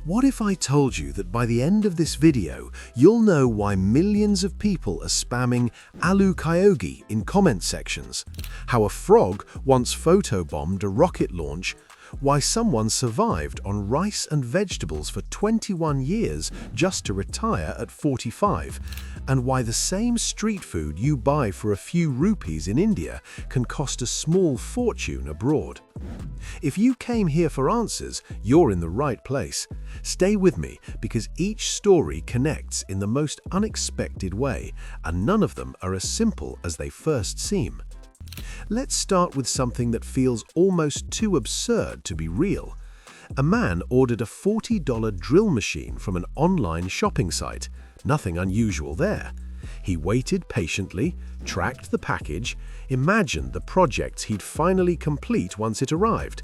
What if I told you that by the end of this video, you'll know why millions of people are spamming Aalu Khaoge in comment sections, how a frog once photobombed a rocket launch, why someone survived on rice and vegetables for 21 years just to retire at 45, and why the same street food you buy for a few rupees in India can cost a small fortune abroad. If you came here for answers, you're in the right place. Stay with me because each story connects in the most unexpected way, and none of them are as simple as they first seem. Let's start with something that feels almost too absurd to be real. A man ordered a $40 drill machine from an online shopping site. Nothing unusual there. He waited patiently, tracked the package, imagined the projects he'd finally complete once it arrived.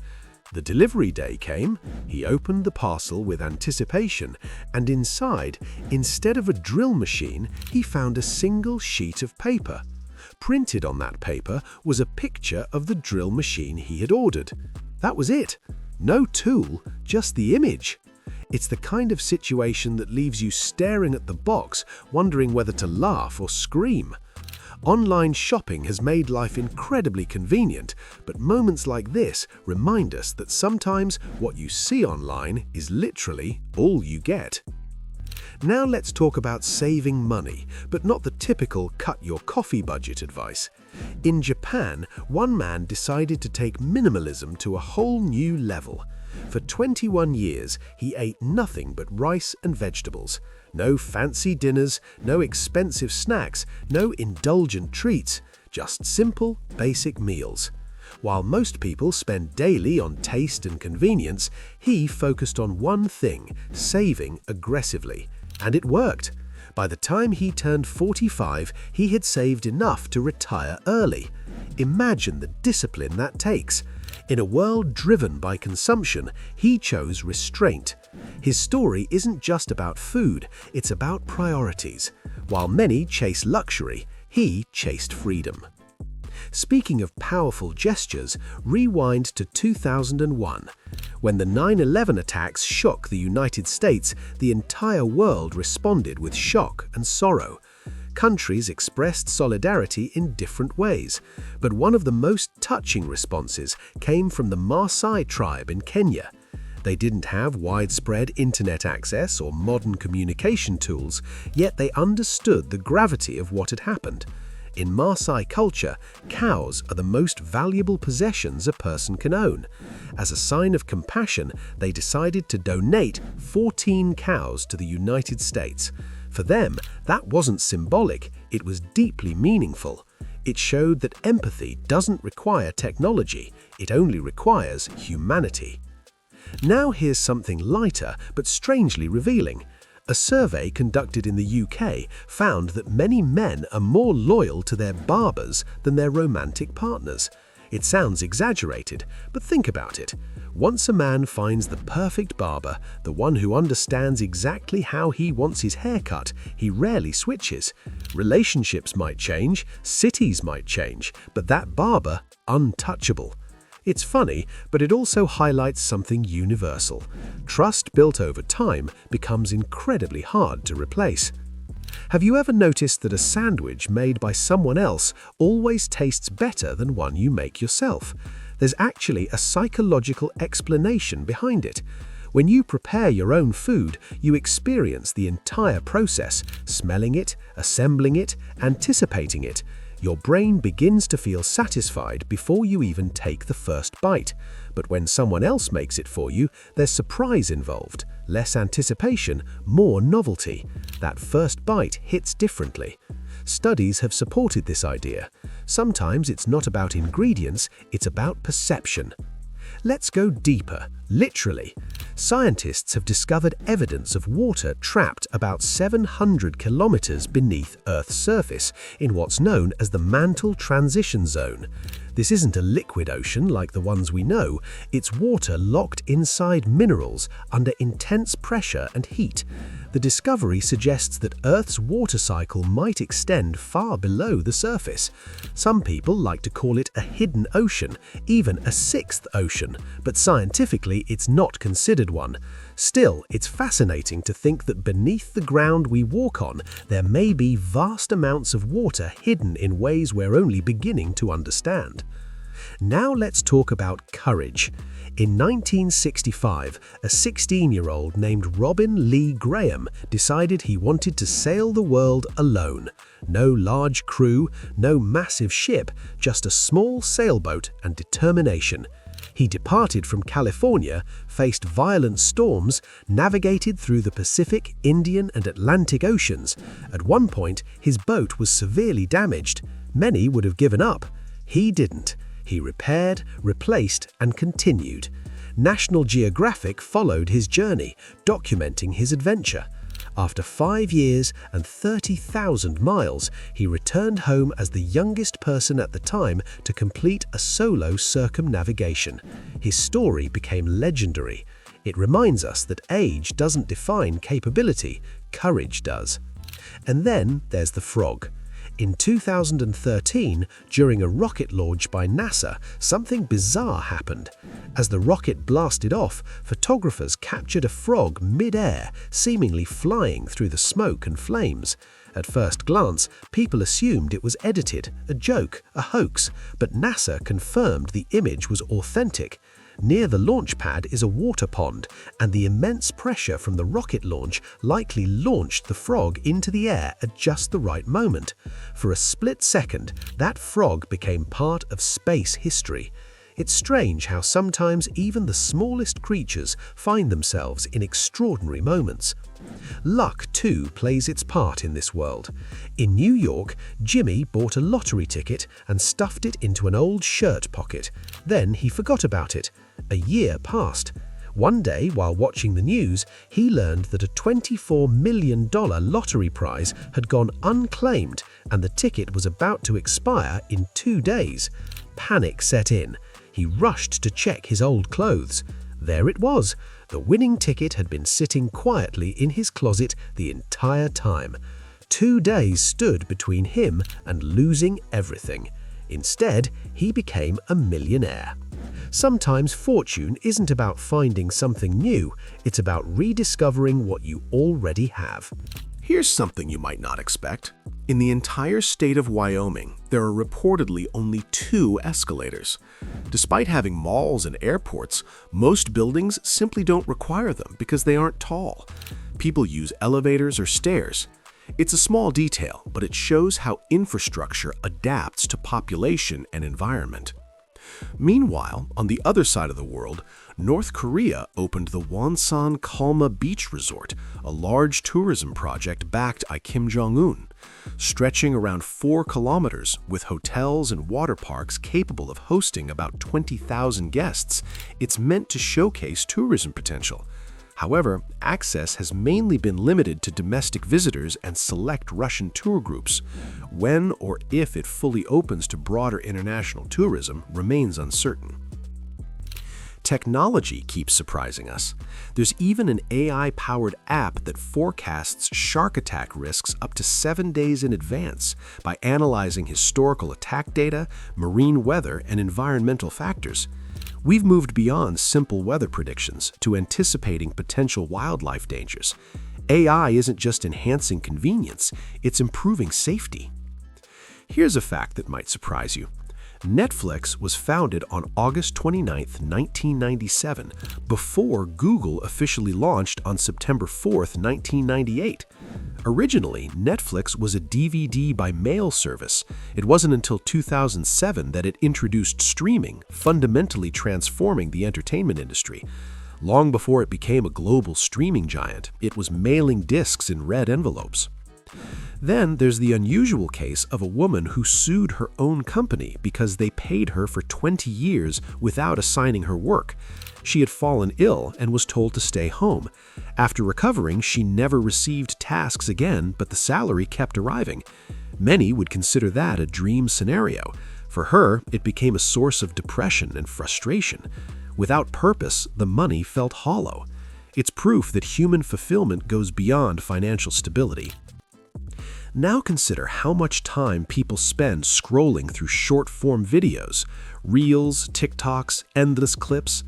The delivery day came, he opened the parcel with anticipation, and inside, instead of a drill machine, he found a single sheet of paper. Printed on that paper was a picture of the drill machine he had ordered. That was it. No tool, just the image. It's the kind of situation that leaves you staring at the box, wondering whether to laugh or scream. Online shopping has made life incredibly convenient, but moments like this remind us that sometimes what you see online is literally all you get. Now let's talk about saving money, but not the typical cut your coffee budget advice. In Japan, one man decided to take minimalism to a whole new level. For 21 years, he ate nothing but rice and vegetables. No fancy dinners, no expensive snacks, no indulgent treats, just simple, basic meals. While most people spend daily on taste and convenience, he focused on one thing, saving aggressively. And it worked. By the time he turned 45, he had saved enough to retire early. Imagine the discipline that takes. In a world driven by consumption, he chose restraint. His story isn't just about food, it's about priorities. While many chase luxury, he chased freedom. Speaking of powerful gestures, rewind to 2001. When the 9/11 attacks shook the United States, the entire world responded with shock and sorrow. Countries expressed solidarity in different ways, but one of the most touching responses came from the Maasai tribe in Kenya. They didn't have widespread internet access or modern communication tools, yet they understood the gravity of what had happened. In Maasai culture, cows are the most valuable possessions a person can own. As a sign of compassion, they decided to donate 14 cows to the United States. For them, that wasn't symbolic, it was deeply meaningful. It showed that empathy doesn't require technology, it only requires humanity. Now here's something lighter but strangely revealing. A survey conducted in the UK found that many men are more loyal to their barbers than their romantic partners. It sounds exaggerated, but think about it. Once a man finds the perfect barber, the one who understands exactly how he wants his hair cut, he rarely switches. Relationships might change, cities might change, but that barber, untouchable. It's funny, but it also highlights something universal. Trust built over time becomes incredibly hard to replace. Have you ever noticed that a sandwich made by someone else always tastes better than one you make yourself? There's actually a psychological explanation behind it. When you prepare your own food, you experience the entire process, smelling it, assembling it, anticipating it. Your brain begins to feel satisfied before you even take the first bite. But when someone else makes it for you, there's surprise involved, less anticipation, more novelty. That first bite hits differently. Studies have supported this idea. Sometimes it's not about ingredients, it's about perception. Let's go deeper, literally. Scientists have discovered evidence of water trapped about 700 kilometers beneath Earth's surface in what's known as the mantle transition zone. This isn't a liquid ocean like the ones we know, it's water locked inside minerals under intense pressure and heat. The discovery suggests that Earth's water cycle might extend far below the surface. Some people like to call it a hidden ocean, even a sixth ocean, but scientifically it's not considered one. Still, it's fascinating to think that beneath the ground we walk on, there may be vast amounts of water hidden in ways we're only beginning to understand. Now let's talk about courage. In 1965, a 16-year-old named Robin Lee Graham decided he wanted to sail the world alone. No large crew, no massive ship, just a small sailboat and determination. He departed from California, faced violent storms, navigated through the Pacific, Indian, and Atlantic Oceans. At one point, his boat was severely damaged. Many would have given up. He didn't. He repaired, replaced, and continued. National Geographic followed his journey, documenting his adventure. After 5 years and 30,000 miles, he returned home as the youngest person at the time to complete a solo circumnavigation. His story became legendary. It reminds us that age doesn't define capability, courage does. And then there's the frog. In 2013, during a rocket launch by NASA, something bizarre happened. As the rocket blasted off, photographers captured a frog mid-air, seemingly flying through the smoke and flames. At first glance, people assumed it was edited, a joke, a hoax, but NASA confirmed the image was authentic. Near the launch pad is a water pond, and the immense pressure from the rocket launch likely launched the frog into the air at just the right moment. For a split second, that frog became part of space history. It's strange how sometimes even the smallest creatures find themselves in extraordinary moments. Luck, too, plays its part in this world. In New York, Jimmy bought a lottery ticket and stuffed it into an old shirt pocket. Then he forgot about it. A year passed. One day, while watching the news, he learned that a $24 million lottery prize had gone unclaimed and the ticket was about to expire in 2 days. Panic set in. He rushed to check his old clothes. There it was. The winning ticket had been sitting quietly in his closet the entire time. 2 days stood between him and losing everything. Instead, he became a millionaire. Sometimes fortune isn't about finding something new, it's about rediscovering what you already have. Here's something you might not expect. In the entire state of Wyoming, there are reportedly only 2 escalators. Despite having malls and airports, most buildings simply don't require them because they aren't tall. People use elevators or stairs. It's a small detail, but it shows how infrastructure adapts to population and environment. Meanwhile, on the other side of the world, North Korea opened the Wonsan Kalma Beach Resort, a large tourism project backed by Kim Jong-un. Stretching around 4 kilometers with hotels and water parks capable of hosting about 20,000 guests, it's meant to showcase tourism potential. However, access has mainly been limited to domestic visitors and select Russian tour groups. When or if it fully opens to broader international tourism remains uncertain. Technology keeps surprising us. There's even an AI-powered app that forecasts shark attack risks up to 7 days in advance by analyzing historical attack data, marine weather, and environmental factors. We've moved beyond simple weather predictions to anticipating potential wildlife dangers. AI isn't just enhancing convenience, it's improving safety. Here's a fact that might surprise you. Netflix was founded on August 29, 1997, before Google officially launched on September 4, 1998. Originally, Netflix was a DVD by mail service. It wasn't until 2007 that it introduced streaming, fundamentally transforming the entertainment industry. Long before it became a global streaming giant, it was mailing discs in red envelopes. Then there's the unusual case of a woman who sued her own company because they paid her for 20 years without assigning her work. She had fallen ill and was told to stay home. After recovering, she never received tasks again, but the salary kept arriving. Many would consider that a dream scenario. For her, it became a source of depression and frustration. Without purpose, the money felt hollow. It's proof that human fulfillment goes beyond financial stability. Now consider how much time people spend scrolling through short-form videos, reels, TikToks, endless clips.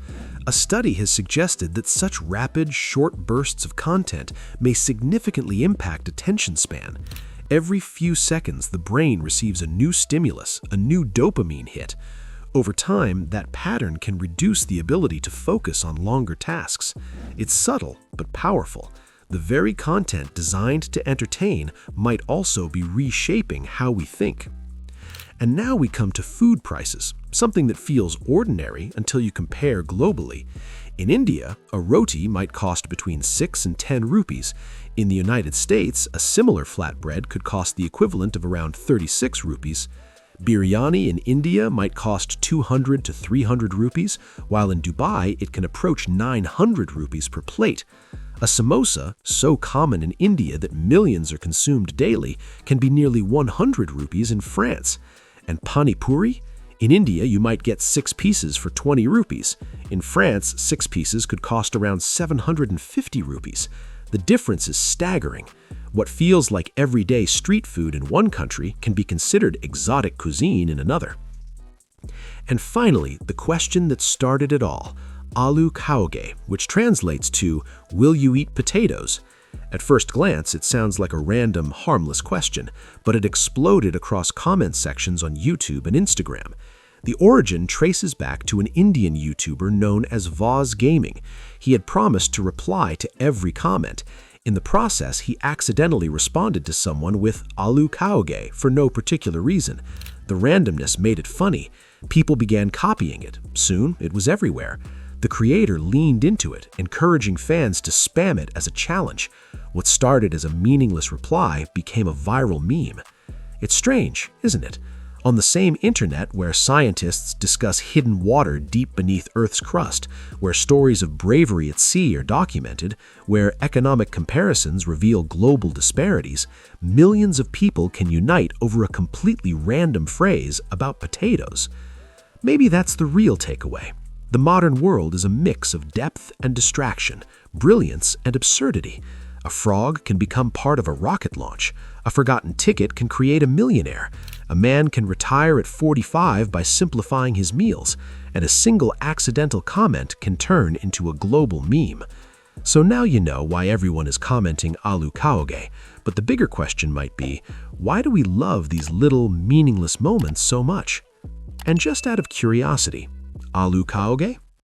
A study has suggested that such rapid, short bursts of content may significantly impact attention span. Every few seconds, the brain receives a new stimulus, a new dopamine hit. Over time, that pattern can reduce the ability to focus on longer tasks. It's subtle, but powerful. The very content designed to entertain might also be reshaping how we think. And now we come to food prices, something that feels ordinary until you compare globally. In India, a roti might cost between 6 and 10 rupees. In the United States, a similar flatbread could cost the equivalent of around 36 rupees. Biryani in India might cost 200 to 300 rupees, while in Dubai it can approach 900 rupees per plate. A samosa, so common in India that millions are consumed daily, can be nearly 100 rupees in France. And pani puri? In India, you might get 6 pieces for 20 rupees. In France, 6 pieces could cost around 750 rupees. The difference is staggering. What feels like everyday street food in one country can be considered exotic cuisine in another. And finally, the question that started it all, Aalu Khaoge, which translates to, "Will you eat potatoes?" At first glance, it sounds like a random, harmless question, but it exploded across comment sections on YouTube and Instagram. The origin traces back to an Indian YouTuber known as Voz Gaming. He had promised to reply to every comment. In the process, he accidentally responded to someone with Aalu Khaoge for no particular reason. The randomness made it funny. People began copying it. Soon, it was everywhere. The creator leaned into it, encouraging fans to spam it as a challenge. What started as a meaningless reply became a viral meme. It's strange, isn't it? On the same internet where scientists discuss hidden water deep beneath Earth's crust, where stories of bravery at sea are documented, where economic comparisons reveal global disparities, millions of people can unite over a completely random phrase about potatoes. Maybe that's the real takeaway. The modern world is a mix of depth and distraction, brilliance and absurdity. A frog can become part of a rocket launch. A forgotten ticket can create a millionaire. A man can retire at 45 by simplifying his meals, and a single accidental comment can turn into a global meme. So now you know why everyone is commenting Aalu Khaoge, but the bigger question might be, why do we love these little, meaningless moments so much? And just out of curiosity, Aalu Khaoge?